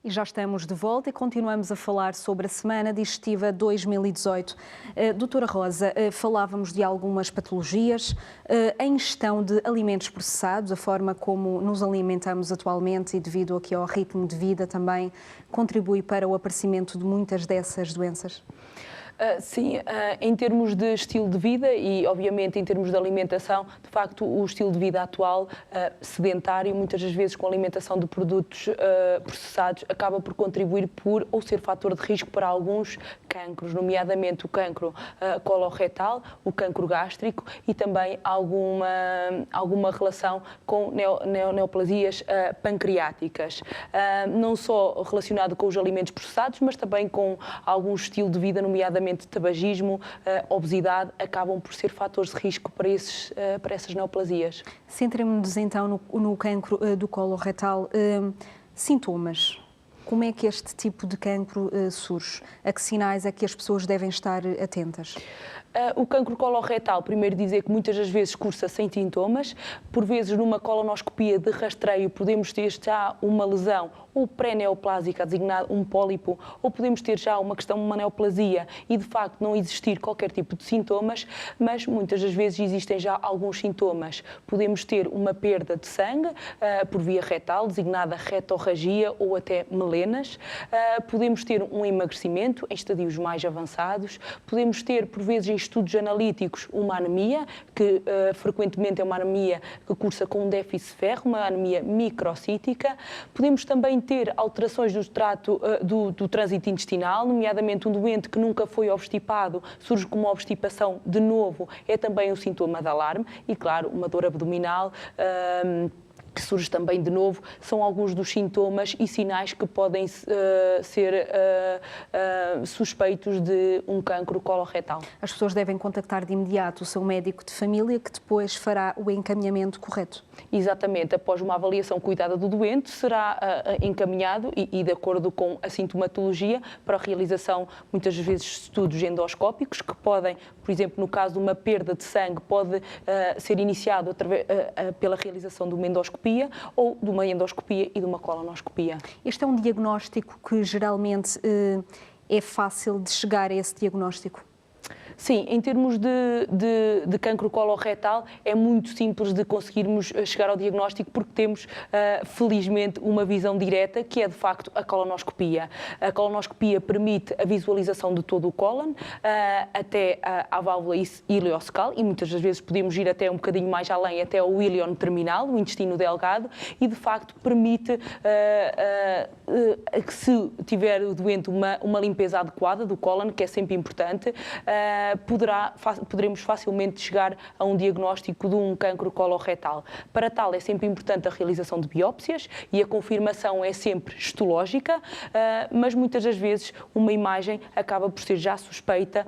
E já estamos de volta e continuamos a falar sobre a Semana Digestiva 2018. Doutora Rosa, falávamos de algumas patologias, a ingestão de alimentos processados, a forma como nos alimentamos atualmente e devido aqui ao ritmo de vida também contribui para o aparecimento de muitas dessas doenças? Sim, em termos de estilo de vida e, obviamente, em termos de alimentação, de facto, o estilo de vida atual, sedentário, muitas das vezes com alimentação de produtos processados, acaba por contribuir por ou ser fator de risco para alguns cancros, nomeadamente o cancro coloretal, o cancro gástrico e também alguma relação com neoplasias pancreáticas. Não só relacionado com os alimentos processados, mas também com algum estilo de vida, nomeadamente tabagismo, obesidade, acabam por ser fatores de risco para essas neoplasias. Centremos-nos então no cancro do colo retal. Sintomas. Como é que este tipo de cancro surge? A que sinais é que as pessoas devem estar atentas? O cancro coloretal, primeiro dizer que muitas das vezes cursa sem sintomas, por vezes numa colonoscopia de rastreio podemos ter já uma lesão ou pré-neoplásica, designado um pólipo, ou podemos ter já uma neoplasia e de facto não existir qualquer tipo de sintomas, mas muitas das vezes existem já alguns sintomas. Podemos ter uma perda de sangue por via retal, designada retorragia ou até melenas, podemos ter um emagrecimento em estadios mais avançados, podemos ter por vezes em estudos analíticos uma anemia, que frequentemente é uma anemia que cursa com um déficit de ferro, uma anemia microcítica. Podemos também ter alterações do trânsito intestinal, nomeadamente um doente que nunca foi obstipado, surge com uma obstipação de novo, é também um sintoma de alarme e, claro, uma dor abdominal, que surge também de novo, são alguns dos sintomas e sinais que podem ser suspeitos de um cancro coloretal. As pessoas devem contactar de imediato o seu médico de família, que depois fará o encaminhamento correto. Exatamente, após uma avaliação cuidada do doente, será encaminhado e de acordo com a sintomatologia para a realização, muitas vezes, de estudos endoscópicos que podem, por exemplo, no caso de uma perda de sangue, pode ser iniciado pela realização de uma endoscopia ou de uma endoscopia e de uma colonoscopia. Este é um diagnóstico que geralmente é fácil de chegar a esse diagnóstico? Sim, em termos de cancro coloretal é muito simples de conseguirmos chegar ao diagnóstico porque temos, felizmente, uma visão direta que é, de facto, a colonoscopia. A colonoscopia permite a visualização de todo o cólon até à válvula ileocecal e muitas das vezes podemos ir até um bocadinho mais além, até o íleon terminal, o intestino delgado, e, de facto, permite que, se tiver o doente uma limpeza adequada do cólon, que é sempre importante, poderemos facilmente chegar a um diagnóstico de um cancro coloretal. Para tal, é sempre importante a realização de biópsias e a confirmação é sempre histológica, mas muitas das vezes uma imagem acaba por ser já suspeita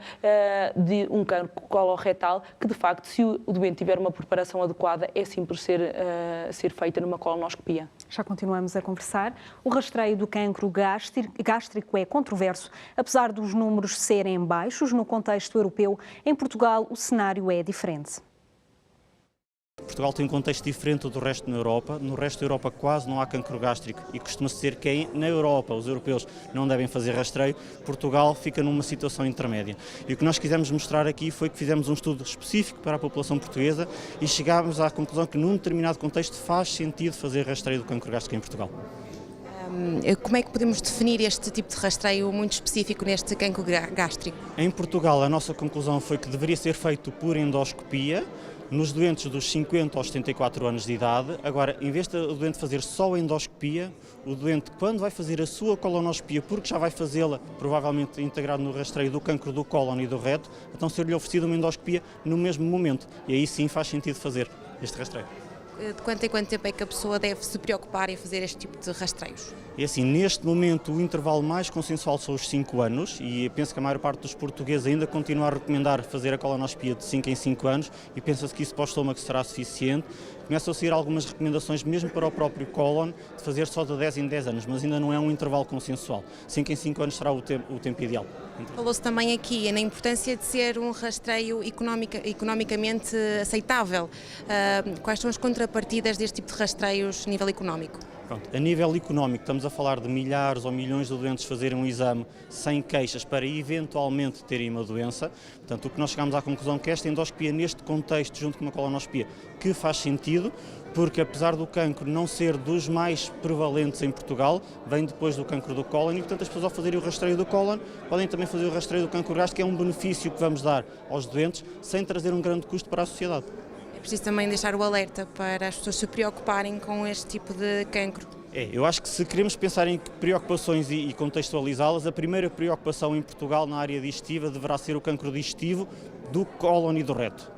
de um cancro coloretal, que de facto, se o doente tiver uma preparação adequada, é simples ser feita numa colonoscopia. Já continuamos a conversar. O rastreio do cancro gástrico é controverso, apesar dos números serem baixos no contexto europeu. Em Portugal, o cenário é diferente. Portugal tem um contexto diferente do resto da Europa. No resto da Europa quase não há cancro gástrico e costuma-se dizer que na Europa os europeus não devem fazer rastreio. Portugal fica numa situação intermédia. E o que nós quisemos mostrar aqui foi que fizemos um estudo específico para a população portuguesa e chegámos à conclusão que num determinado contexto faz sentido fazer rastreio do cancro gástrico em Portugal. Como é que podemos definir este tipo de rastreio muito específico neste cancro gástrico? Em Portugal, a nossa conclusão foi que deveria ser feito por endoscopia nos doentes dos 50 aos 74 anos de idade. Agora, em vez do doente fazer só a endoscopia, o doente, quando vai fazer a sua colonoscopia, porque já vai fazê-la provavelmente integrado no rastreio do cancro do cólon e do reto, então ser-lhe oferecida uma endoscopia no mesmo momento. E aí sim faz sentido fazer este rastreio. De quanto em quanto tempo é que a pessoa deve se preocupar em fazer este tipo de rastreios? É assim, neste momento o intervalo mais consensual são os 5 anos e penso que a maior parte dos portugueses ainda continua a recomendar fazer a colonoscopia de 5 em 5 anos e pensa-se que isso para o estômago será suficiente. Começam a sair algumas recomendações mesmo para o próprio cólon de fazer só de 10 em 10 anos, mas ainda não é um intervalo consensual. 5 em 5 anos será o tempo ideal. Falou-se também aqui na importância de ser um rastreio economicamente aceitável. Quais são as contrapartidas deste tipo de rastreios a nível económico? Pronto, a nível económico, estamos a falar de milhares ou milhões de doentes fazerem um exame sem queixas para eventualmente terem uma doença. Portanto, o que nós chegamos à conclusão que esta endoscopia, neste contexto, junto com uma colonoscopia, que faz sentido, porque apesar do cancro não ser dos mais prevalentes em Portugal, vem depois do cancro do cólon e, portanto, as pessoas ao fazerem o rastreio do cólon podem também fazer o rastreio do cancro gástrico, que é um benefício que vamos dar aos doentes, sem trazer um grande custo para a sociedade. É preciso também deixar o alerta para as pessoas se preocuparem com este tipo de cancro. Eu acho que se queremos pensar em preocupações e contextualizá-las, a primeira preocupação em Portugal na área digestiva deverá ser o cancro digestivo do cólon e do reto.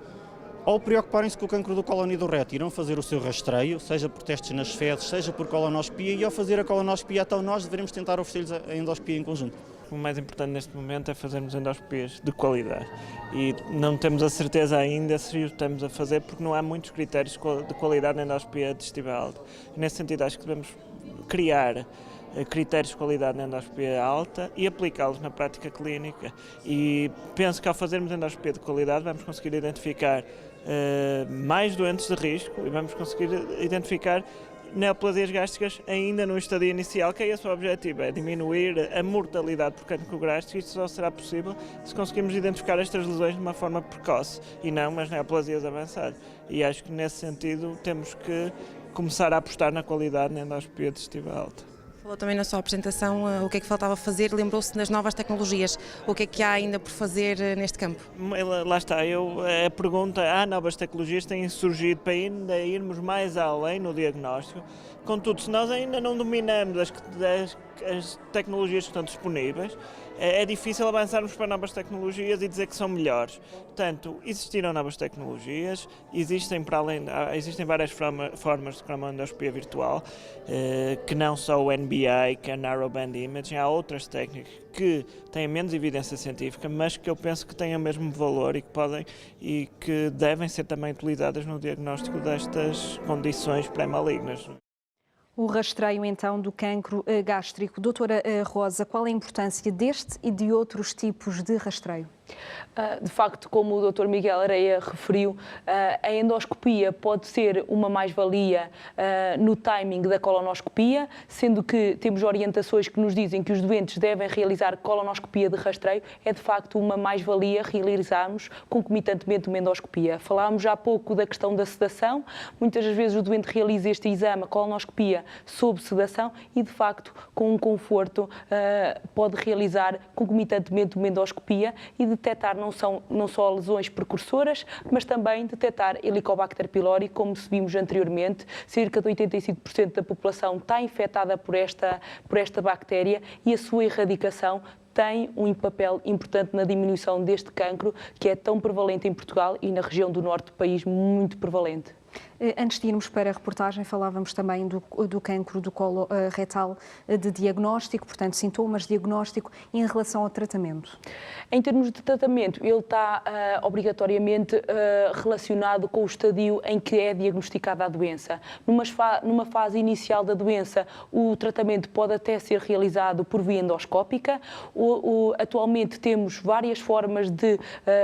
Ao preocuparem-se com o cancro do cólon e do reto, irão fazer o seu rastreio, seja por testes nas fezes, seja por colonoscopia, e ao fazer a colonoscopia, então nós devemos tentar oferecer-lhes a endoscopia em conjunto. O mais importante neste momento é fazermos endoscopias de qualidade e não temos a certeza ainda se o estamos a fazer porque não há muitos critérios de qualidade na endoscopia digestiva alta. Nesse sentido, acho que devemos criar critérios de qualidade na endoscopia alta e aplicá-los na prática clínica. E penso que ao fazermos endoscopia de qualidade vamos conseguir identificar mais doentes de risco e vamos conseguir identificar neoplasias gástricas ainda no estadio inicial, que é esse o objetivo, é diminuir a mortalidade por cancro gástrico. Isto só será possível se conseguirmos identificar estas lesões de uma forma precoce e não as neoplasias avançadas. E acho que nesse sentido temos que começar a apostar na qualidade na endoscopia digestiva alta. Falou também na sua apresentação o que é que faltava fazer, lembrou-se das novas tecnologias. O que é que há ainda por fazer neste campo? Lá está, a pergunta, há novas tecnologias que têm surgido para ainda irmos mais além no diagnóstico. Contudo, se nós ainda não dominamos as tecnologias que estão disponíveis, é difícil avançarmos para novas tecnologias e dizer que são melhores. Portanto, existiram novas tecnologias, existem várias formas de cromoendoscopia virtual, que não só o NBI, que é Narrowband Imaging, há outras técnicas que têm menos evidência científica, mas que eu penso que têm o mesmo valor e que devem ser também utilizadas no diagnóstico destas condições pré-malignas. O rastreio, então, do cancro gástrico. Doutora Rosa, qual é a importância deste e de outros tipos de rastreio? De facto, como o Dr. Miguel Areia referiu, a endoscopia pode ser uma mais-valia no timing da colonoscopia, sendo que temos orientações que nos dizem que os doentes devem realizar colonoscopia de rastreio. É de facto uma mais-valia realizarmos concomitantemente uma endoscopia. Falámos há pouco da questão da sedação. Muitas das vezes o doente realiza este exame, a colonoscopia, sob sedação e, de facto, com um conforto, pode realizar concomitantemente uma endoscopia e detectar não só lesões precursoras, mas também detectar Helicobacter pylori, como se vimos anteriormente. Cerca de 85% da população está infectada por esta bactéria e a sua erradicação tem um papel importante na diminuição deste cancro, que é tão prevalente em Portugal e na região do norte do país, muito prevalente. Antes de irmos para a reportagem, falávamos também do cancro do colo retal de diagnóstico, portanto, sintomas, diagnóstico, em relação ao tratamento. Em termos de tratamento, ele está obrigatoriamente relacionado com o estadio em que é diagnosticada a doença. Numa fase inicial da doença, o tratamento pode até ser realizado por via endoscópica. Atualmente temos várias formas de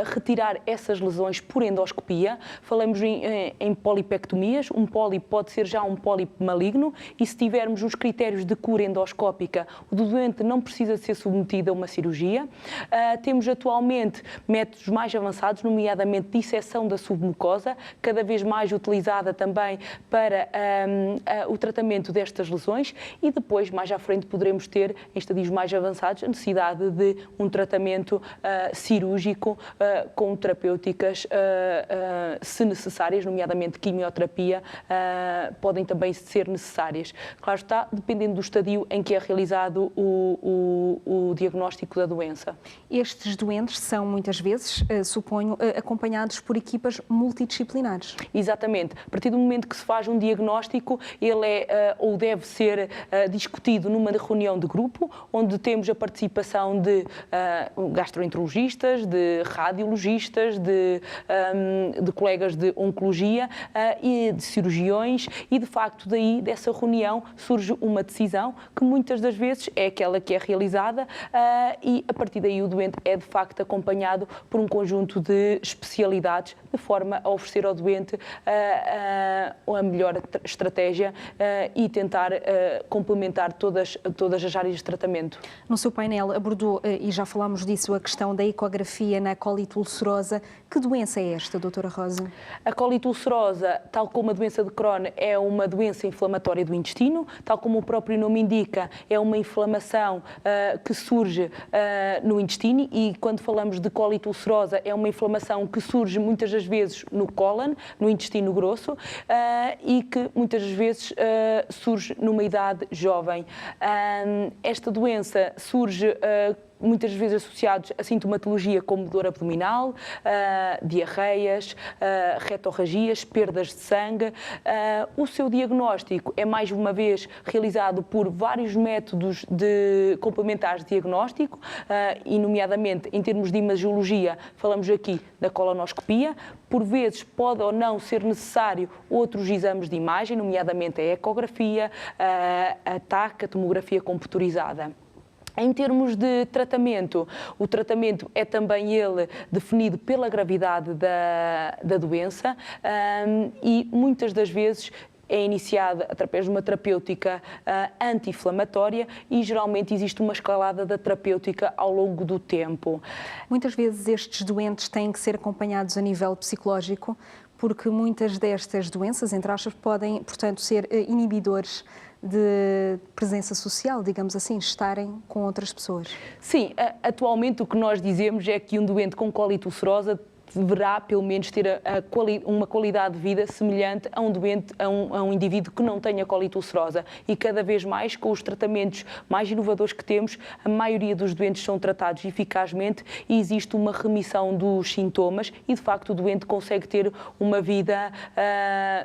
retirar essas lesões por endoscopia. Falamos em polipectomias. Um pólipo pode ser já um pólipo maligno e se tivermos os critérios de cura endoscópica, o doente não precisa ser submetido a uma cirurgia. Temos atualmente métodos mais avançados, nomeadamente disseção da submucosa, cada vez mais utilizada também para o tratamento destas lesões e depois, mais à frente, poderemos ter, em estadios mais avançados, a necessidade de um tratamento cirúrgico com terapêuticas, se necessárias, nomeadamente quimioterapia, podem também ser necessárias. Claro está, dependendo do estadio em que é realizado o diagnóstico da doença. Estes doentes são, muitas vezes, suponho, acompanhados por equipas multidisciplinares. Exatamente. A partir do momento que se faz um diagnóstico, ele é ou deve ser discutido numa reunião de grupo, onde temos a participação de gastroenterologistas, de radiologistas, de colegas de oncologia, e de cirurgiões, e de facto daí dessa reunião surge uma decisão que muitas das vezes é aquela que é realizada e a partir daí o doente é de facto acompanhado por um conjunto de especialidades de forma a oferecer ao doente a melhor estratégia e tentar complementar todas as áreas de tratamento. No seu painel abordou, e já falámos disso, a questão da ecografia na colite ulcerosa. Que doença é esta, doutora Rosa? A colite ulcerosa, tal como a doença de Crohn, é uma doença inflamatória do intestino, tal como o próprio nome indica, é uma inflamação que surge no intestino, e quando falamos de colite ulcerosa é uma inflamação que surge muitas das vezes no cólon, no intestino grosso, e que muitas das vezes surge numa idade jovem. Esta doença surge muitas vezes associados a sintomatologia como dor abdominal, diarreias, retorragias, perdas de sangue. O seu diagnóstico é mais uma vez realizado por vários métodos complementares de diagnóstico, e nomeadamente em termos de imagiologia falamos aqui da colonoscopia. Por vezes pode ou não ser necessário outros exames de imagem, nomeadamente a ecografia, a TAC, a tomografia computurizada. Em termos de tratamento, o tratamento é também ele definido pela gravidade da doença e muitas das vezes é iniciada através de uma terapêutica anti-inflamatória e geralmente existe uma escalada da terapêutica ao longo do tempo. Muitas vezes estes doentes têm que ser acompanhados a nível psicológico, porque muitas destas doenças, entre aspas, podem, portanto, ser inibidores de presença social, digamos assim, estarem com outras pessoas. Sim, atualmente o que nós dizemos é que um doente com colite ulcerosa deverá pelo menos ter uma qualidade de vida semelhante a um doente, a um indivíduo que não tenha colite ulcerosa, e cada vez mais com os tratamentos mais inovadores que temos, a maioria dos doentes são tratados eficazmente e existe uma remissão dos sintomas e de facto o doente consegue ter uma vida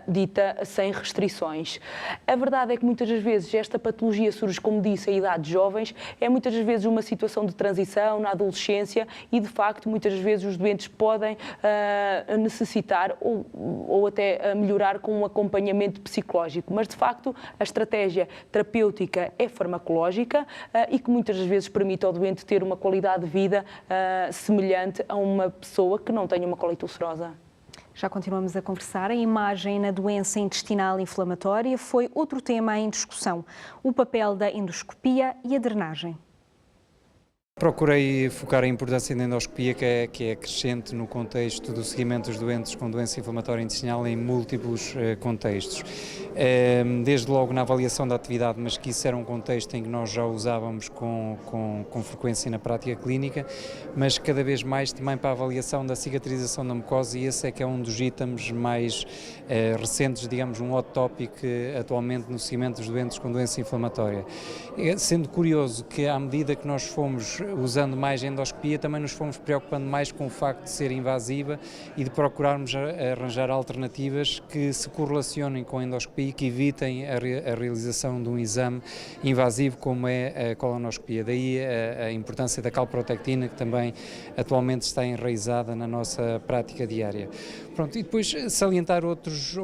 dita sem restrições. A verdade é que muitas das vezes esta patologia surge, como disse, em idades jovens, é muitas das vezes uma situação de transição na adolescência e de facto muitas das vezes os doentes podem necessitar ou até melhorar com um acompanhamento psicológico, mas de facto a estratégia terapêutica é farmacológica e que muitas das vezes permite ao doente ter uma qualidade de vida semelhante a uma pessoa que não tenha uma colite ulcerosa. Já continuamos a conversar. A imagem na doença intestinal inflamatória foi outro tema em discussão, o papel da endoscopia e a drenagem. Procurei focar a importância da endoscopia, que é crescente no contexto do seguimento dos doentes com doença inflamatória intestinal em múltiplos contextos. Desde logo na avaliação da atividade, mas que isso era um contexto em que nós já usávamos com frequência na prática clínica, mas cada vez mais também para a avaliação da cicatrização da mucosa, e esse é que é um dos itens mais recentes, digamos, um hot topic atualmente no seguimento dos doentes com doença inflamatória. Sendo curioso que à medida que nós fomos usando mais a endoscopia, também nos fomos preocupando mais com o facto de ser invasiva e de procurarmos arranjar alternativas que se correlacionem com a endoscopia e que evitem a realização de um exame invasivo como é a colonoscopia. Daí a importância da calprotectina, que também atualmente está enraizada na nossa prática diária. Pronto, e depois salientar outros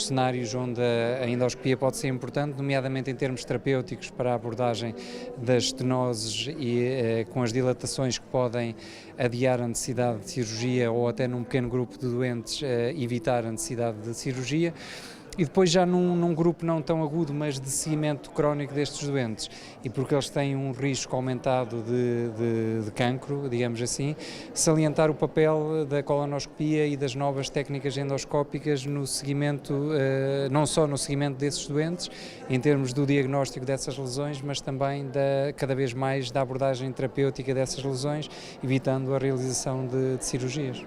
cenários onde a endoscopia pode ser importante, nomeadamente em termos terapêuticos para a abordagem das estenoses e com as dilatações que podem adiar a necessidade de cirurgia ou até num pequeno grupo de doentes evitar a necessidade de cirurgia. E depois já num grupo não tão agudo, mas de seguimento crónico destes doentes, e porque eles têm um risco aumentado de cancro, digamos assim, salientar o papel da colonoscopia e das novas técnicas endoscópicas no seguimento, não só no seguimento desses doentes, em termos do diagnóstico dessas lesões, mas também cada vez mais da abordagem terapêutica dessas lesões, evitando a realização de cirurgias.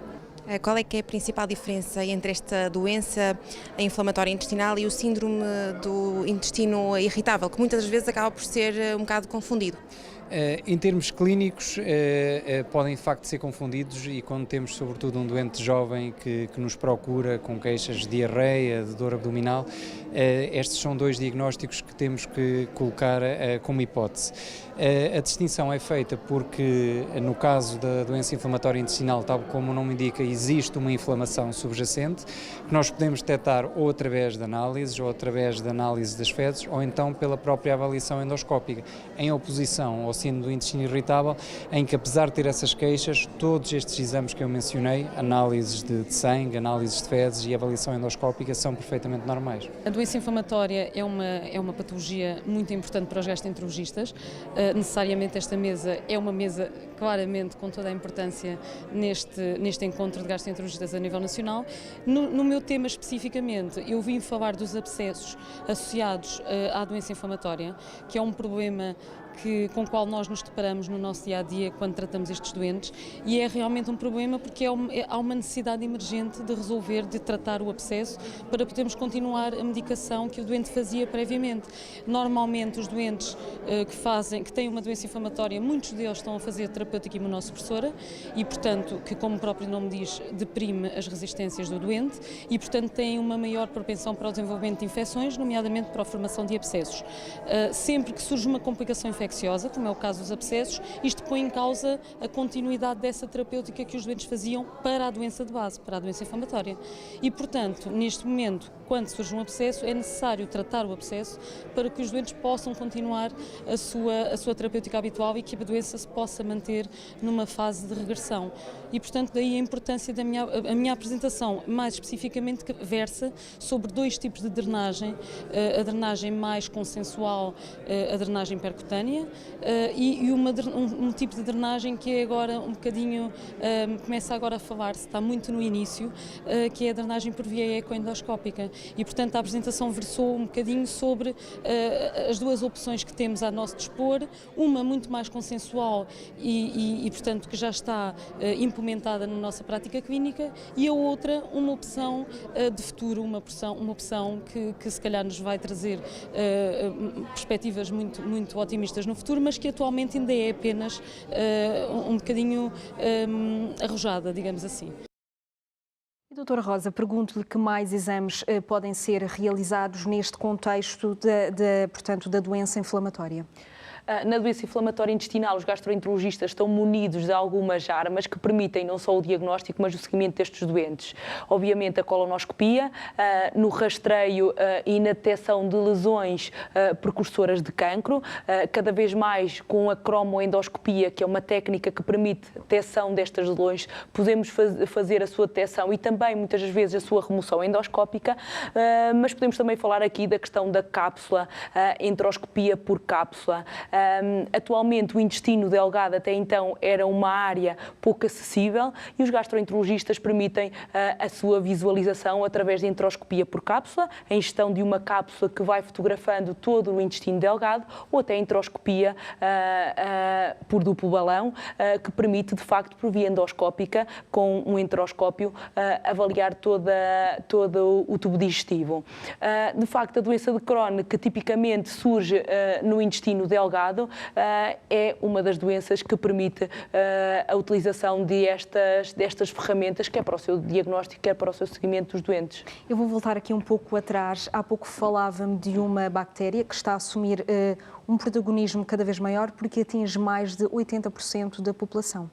Qual é que é a principal diferença entre esta doença inflamatória intestinal e o síndrome do intestino irritável, que muitas vezes acaba por ser um bocado confundido? Em termos clínicos, podem de facto ser confundidos, e quando temos sobretudo um doente jovem que nos procura com queixas de diarreia, de dor abdominal, estes são dois diagnósticos que temos que colocar como hipótese. A distinção é feita porque, no caso da doença inflamatória intestinal, tal como o nome indica, existe uma inflamação subjacente, que nós podemos detectar ou através de análises, ou através de análise das fezes, ou então pela própria avaliação endoscópica, em oposição ao síndrome do intestino irritável, em que, apesar de ter essas queixas, todos estes exames que eu mencionei, análises de sangue, análises de fezes e avaliação endoscópica, são perfeitamente normais. A doença inflamatória é uma patologia muito importante para os gastroenterologistas. Necessariamente esta mesa é uma mesa claramente com toda a importância neste encontro de gastroenterologistas a nível nacional. No meu tema especificamente, eu vim falar dos abscessos associados à doença inflamatória, que é um problema com o qual nós nos deparamos no nosso dia-a-dia quando tratamos estes doentes, e é realmente um problema porque há uma necessidade emergente de resolver, de tratar o abscesso para podermos continuar a medicação que o doente fazia previamente. Normalmente os doentes que têm uma doença inflamatória, muitos deles estão a fazer terapêutica imunossupressora e, portanto, que, como o próprio nome diz, deprime as resistências do doente e, portanto, têm uma maior propensão para o desenvolvimento de infecções, nomeadamente para a formação de abscessos. Sempre que surge uma complicação infecciosa, como é o caso dos abscessos, isto põe em causa a continuidade dessa terapêutica que os doentes faziam para a doença de base, para a doença inflamatória. E, portanto, neste momento, quando surge um abscesso, é necessário tratar o abscesso para que os doentes possam continuar a sua terapêutica habitual e que a doença se possa manter numa fase de regressão. E, portanto, daí a importância a minha apresentação, mais especificamente, versa sobre dois tipos de drenagem, a drenagem mais consensual, a drenagem percutânea, e um tipo de drenagem que é agora um bocadinho, começa agora a falar-se, está muito no início, que é a drenagem por via ecoendoscópica. E, portanto, a apresentação versou um bocadinho sobre as duas opções que temos a nosso dispor, uma muito mais consensual e portanto, que já está implementada na nossa prática clínica, e a outra, uma opção de futuro, uma opção que se calhar nos vai trazer perspectivas muito, muito otimistas no futuro, mas que atualmente ainda é apenas um bocadinho arrojada, digamos assim. Doutora Rosa, pergunto-lhe que mais exames podem ser realizados neste contexto portanto, da doença inflamatória? Na doença inflamatória intestinal, os gastroenterologistas estão munidos de algumas armas que permitem não só o diagnóstico, mas o seguimento destes doentes. Obviamente a colonoscopia, no rastreio e na detecção de lesões precursoras de cancro, cada vez mais com a cromoendoscopia, que é uma técnica que permite detecção destas lesões, podemos fazer a sua detecção e também muitas das vezes a sua remoção endoscópica, mas podemos também falar aqui da questão da cápsula, enteroscopia por cápsula. Atualmente o intestino delgado até então era uma área pouco acessível e os gastroenterologistas permitem a sua visualização através de enteroscopia por cápsula, a ingestão de uma cápsula que vai fotografando todo o intestino delgado, ou até enteroscopia por duplo balão, que permite de facto por via endoscópica, com um enteroscópio, avaliar todo o tubo digestivo. De facto a doença de Crohn, que tipicamente surge no intestino delgado, é uma das doenças que permite a utilização destas ferramentas, quer para o seu diagnóstico, quer para o seu seguimento dos doentes. Eu vou voltar aqui um pouco atrás. Há pouco falava-me de uma bactéria que está a assumir um protagonismo cada vez maior porque atinge mais de 80% da população.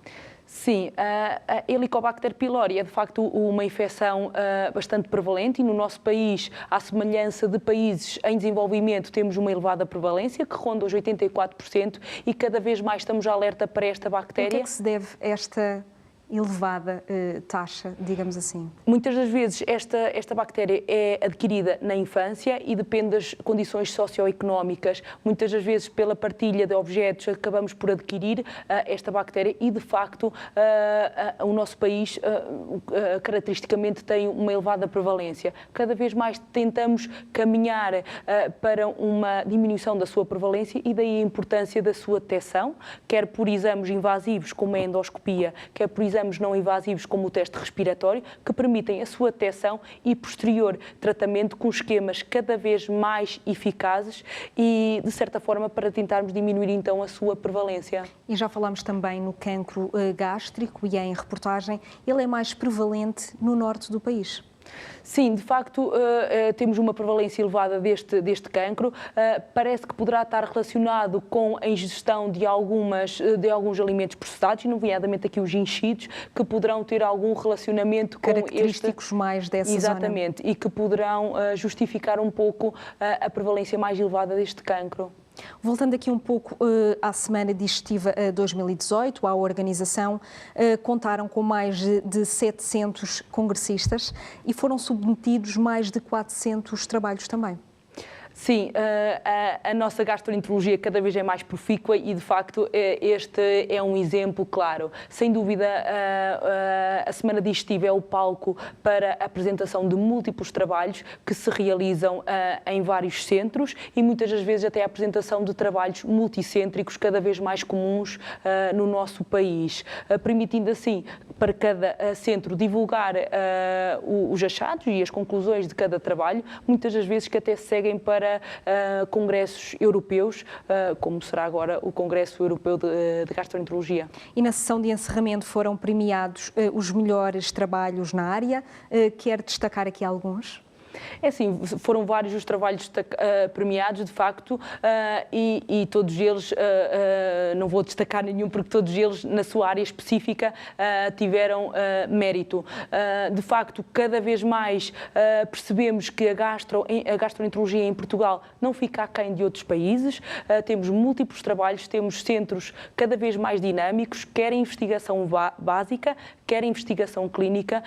Sim, a Helicobacter pylori é de facto uma infecção bastante prevalente e no nosso país, à semelhança de países em desenvolvimento, temos uma elevada prevalência que ronda os 84% e cada vez mais estamos alerta para esta bactéria. O que é que se deve a esta elevada taxa, digamos assim? Muitas das vezes esta bactéria é adquirida na infância e depende das condições socioeconómicas. Muitas das vezes pela partilha de objetos acabamos por adquirir esta bactéria e de facto o nosso país caracteristicamente tem uma elevada prevalência. Cada vez mais tentamos caminhar para uma diminuição da sua prevalência e daí a importância da sua detecção, quer por exames invasivos como a endoscopia, quer por exames exames não invasivos como o teste respiratório, que permitem a sua detecção e posterior tratamento com esquemas cada vez mais eficazes e, de certa forma, para tentarmos diminuir então a sua prevalência. E já falámos também no cancro gástrico e em reportagem, ele é mais prevalente no norte do país. Sim, de facto, temos uma prevalência elevada deste cancro. Parece que poderá estar relacionado com a ingestão de alguns alimentos processados, nomeadamente aqui os enchidos, que poderão ter algum relacionamento com característicos mais dessa zona. Exatamente, e que poderão justificar um pouco a prevalência mais elevada deste cancro. Voltando aqui um pouco à Semana Digestiva 2018, à organização, contaram com mais de 700 congressistas e foram submetidos mais de 400 trabalhos também. Sim, a nossa gastroenterologia cada vez é mais profícua e, de facto, este é um exemplo claro. Sem dúvida, a Semana Digestiva é o palco para a apresentação de múltiplos trabalhos que se realizam em vários centros e, muitas das vezes, até a apresentação de trabalhos multicêntricos cada vez mais comuns no nosso país, permitindo, assim, para cada centro divulgar os achados e as conclusões de cada trabalho, muitas das vezes que até seguem para congressos europeus, como será agora o Congresso Europeu de Gastroenterologia. E na sessão de encerramento foram premiados os melhores trabalhos na área. Quer destacar aqui alguns? É assim, foram vários os trabalhos premiados, de facto, e todos eles, não vou destacar nenhum, porque todos eles, na sua área específica, tiveram mérito. De facto, cada vez mais percebemos que a gastroenterologia em Portugal não fica aquém de outros países. Temos múltiplos trabalhos, temos centros cada vez mais dinâmicos, quer em investigação básica, quer em investigação clínica,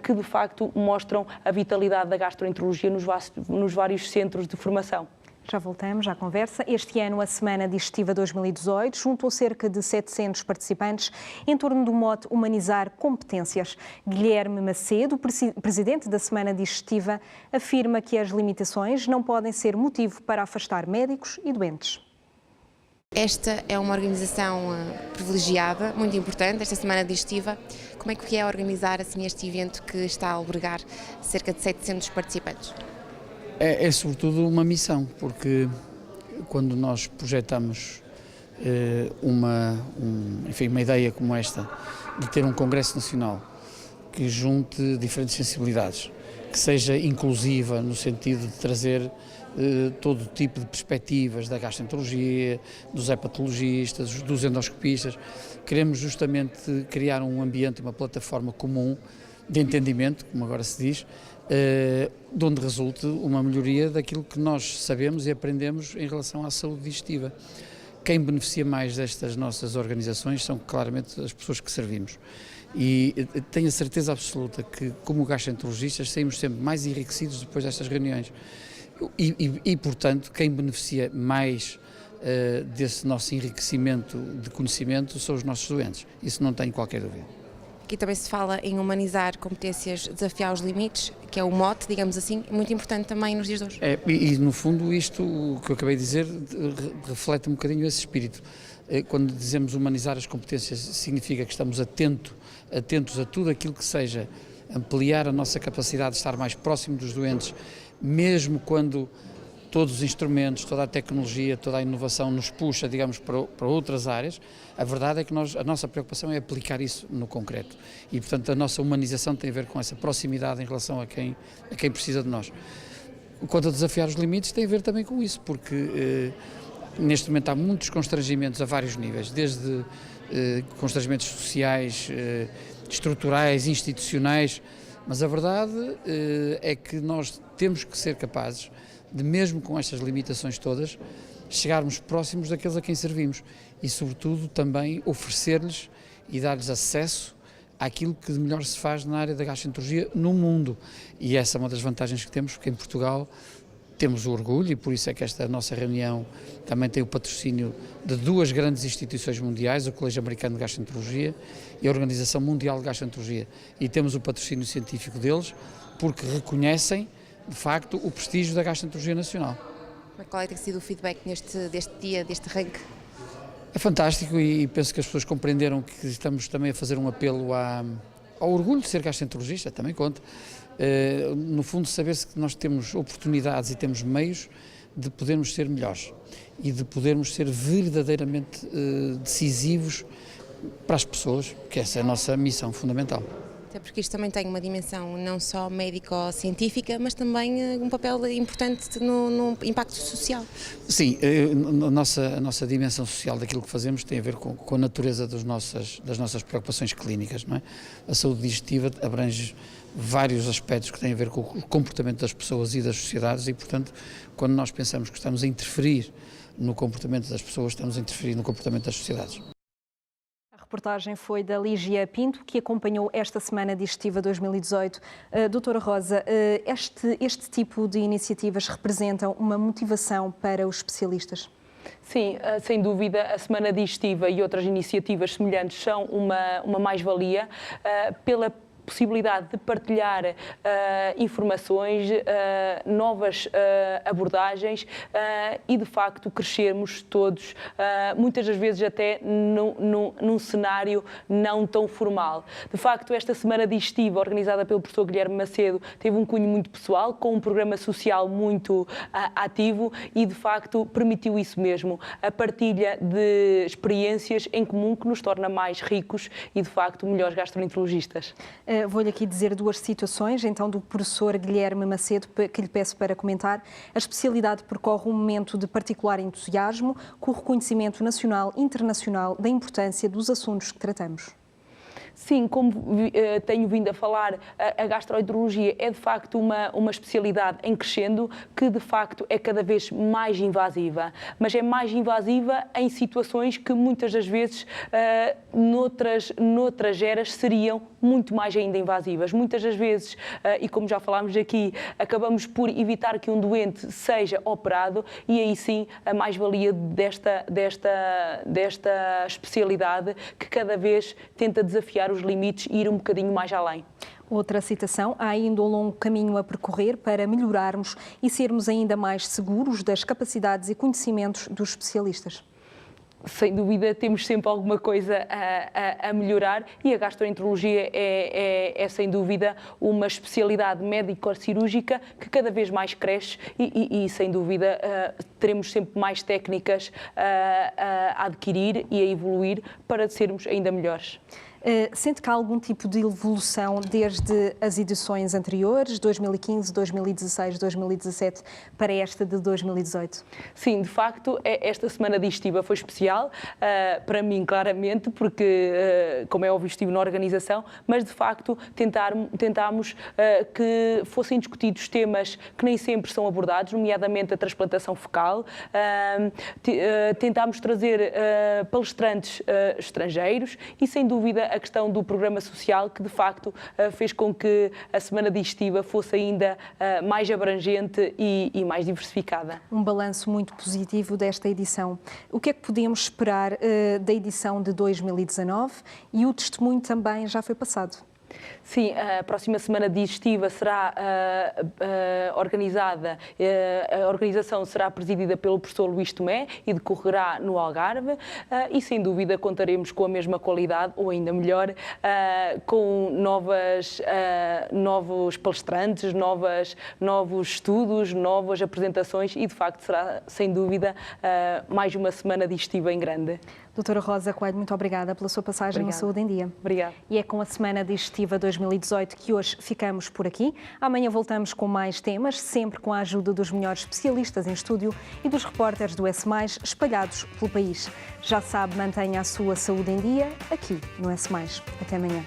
que de facto mostram a vitalidade da gastroenterologia nos vários centros de formação. Já voltamos à conversa. Este ano, a Semana Digestiva 2018 juntou cerca de 700 participantes em torno do mote Humanizar Competências. Guilherme Macedo, presidente da Semana Digestiva, afirma que as limitações não podem ser motivo para afastar médicos e doentes. Esta é uma organização privilegiada, muito importante, esta Semana Digestiva. Como é que é organizar assim, este evento que está a albergar cerca de 700 participantes? É sobretudo uma missão, porque quando nós projetamos uma ideia como esta, de ter um Congresso Nacional que junte diferentes sensibilidades, que seja inclusiva no sentido de trazer todo tipo de perspectivas da gastroenterologia, dos hepatologistas, dos endoscopistas. Queremos justamente criar um ambiente, uma plataforma comum de entendimento, como agora se diz, de onde resulte uma melhoria daquilo que nós sabemos e aprendemos em relação à saúde digestiva. Quem beneficia mais destas nossas organizações são claramente as pessoas que servimos. E tenho a certeza absoluta que, como gastroenterologistas, saímos sempre mais enriquecidos depois destas reuniões. E, portanto, quem beneficia mais desse nosso enriquecimento de conhecimento são os nossos doentes. Isso não tenho qualquer dúvida. Aqui também se fala em humanizar competências, desafiar os limites, que é o mote, digamos assim, muito importante também nos dias de hoje. E no fundo isto, o que eu acabei de dizer, reflete um bocadinho esse espírito. Quando dizemos humanizar as competências, significa que estamos atentos a tudo aquilo que seja ampliar a nossa capacidade de estar mais próximo dos doentes, mesmo quando todos os instrumentos, toda a tecnologia, toda a inovação nos puxa, digamos, para outras áreas. A verdade é que a nossa preocupação é aplicar isso no concreto e, portanto, a nossa humanização tem a ver com essa proximidade em relação a quem precisa de nós. Quanto a desafiar os limites, tem a ver também com isso, porque neste momento há muitos constrangimentos a vários níveis, desde constrangimentos sociais, estruturais, institucionais, mas a verdade é que nós temos que ser capazes de, mesmo com estas limitações todas, chegarmos próximos daqueles a quem servimos e, sobretudo, também oferecer-lhes e dar-lhes acesso àquilo que de melhor se faz na área da gastroenterologia no mundo. E essa é uma das vantagens que temos, porque em Portugal temos o orgulho, e por isso é que esta nossa reunião também tem o patrocínio de duas grandes instituições mundiais, o Colégio Americano de Gastroenterologia e a Organização Mundial de Gastroenterologia. E temos o patrocínio científico deles, porque reconhecem, de facto, o prestígio da gastroenterologia nacional. Qual é que tem sido o feedback deste dia, deste ranking? É fantástico e penso que as pessoas compreenderam que estamos também a fazer um apelo ao orgulho de ser gastroenterologista, também conta. No fundo, saber-se que nós temos oportunidades e temos meios de podermos ser melhores e de podermos ser verdadeiramente decisivos para as pessoas, que essa é a nossa missão fundamental. Até porque isto também tem uma dimensão não só médico-científica, mas também um papel importante no impacto social. Sim, a nossa dimensão social daquilo que fazemos tem a ver com a natureza das nossas preocupações clínicas, não é? A saúde digestiva abrange vários aspectos que têm a ver com o comportamento das pessoas e das sociedades e, portanto, quando nós pensamos que estamos a interferir no comportamento das pessoas, estamos a interferir no comportamento das sociedades. A reportagem foi da Lígia Pinto, que acompanhou esta Semana Digestiva 2018. Doutora Rosa, este tipo de iniciativas representam uma motivação para os especialistas? Sim, sem dúvida, a Semana Digestiva e outras iniciativas semelhantes são uma mais-valia pela possibilidade de partilhar informações, novas abordagens e, de facto, crescermos todos, muitas das vezes até num cenário não tão formal. De facto, esta Semana Digestiva, organizada pelo professor Guilherme Macedo, teve um cunho muito pessoal, com um programa social muito ativo e, de facto, permitiu isso mesmo, a partilha de experiências em comum que nos torna mais ricos e, de facto, melhores gastroenterologistas. Vou-lhe aqui dizer duas situações, então, do professor Guilherme Macedo, que lhe peço para comentar. A especialidade percorre um momento de particular entusiasmo, com o reconhecimento nacional e internacional da importância dos assuntos que tratamos. Sim, como tenho vindo a falar, a gastroenterologia é de facto uma especialidade em crescendo que de facto é cada vez mais invasiva, mas é mais invasiva em situações que muitas das vezes noutras eras seriam muito mais ainda invasivas. Muitas das vezes, e como já falámos aqui, acabamos por evitar que um doente seja operado e aí sim a mais-valia desta especialidade que cada vez tenta desafiar os limites e ir um bocadinho mais além. Outra citação: há ainda um longo caminho a percorrer para melhorarmos e sermos ainda mais seguros das capacidades e conhecimentos dos especialistas. Sem dúvida, temos sempre alguma coisa a melhorar e a gastroenterologia é sem dúvida uma especialidade médico-cirúrgica que cada vez mais cresce e sem dúvida teremos sempre mais técnicas a adquirir e a evoluir para sermos ainda melhores. Sente que há algum tipo de evolução desde as edições anteriores, 2015, 2016, 2017, para esta de 2018? Sim, de facto, esta Semana Digestiva foi especial, para mim claramente, porque, como é óbvio, estive na organização, mas de facto tentámos que fossem discutidos temas que nem sempre são abordados, nomeadamente a transplantação fecal. Tentámos trazer palestrantes estrangeiros e, sem dúvida, a questão do programa social que, de facto, fez com que a Semana Digestiva fosse ainda mais abrangente e mais diversificada. Um balanço muito positivo desta edição. O que é que podemos esperar da edição de 2019 e o testemunho também já foi passado? Sim, a próxima Semana Digestiva será organizada, a organização será presidida pelo professor Luís Tomé e decorrerá no Algarve e, sem dúvida, contaremos com a mesma qualidade, ou ainda melhor, com novos palestrantes, novos estudos, novas apresentações e, de facto, será, sem dúvida, mais uma Semana Digestiva em grande. Doutora Rosa Coelho, muito obrigada pela sua passagem no Saúde em Dia. Obrigada. E é com a Semana Digestiva 2018 que hoje ficamos por aqui. Amanhã voltamos com mais temas, sempre com a ajuda dos melhores especialistas em estúdio e dos repórteres do S+, espalhados pelo país. Já sabe, mantenha a sua saúde em dia aqui no S+. Até amanhã.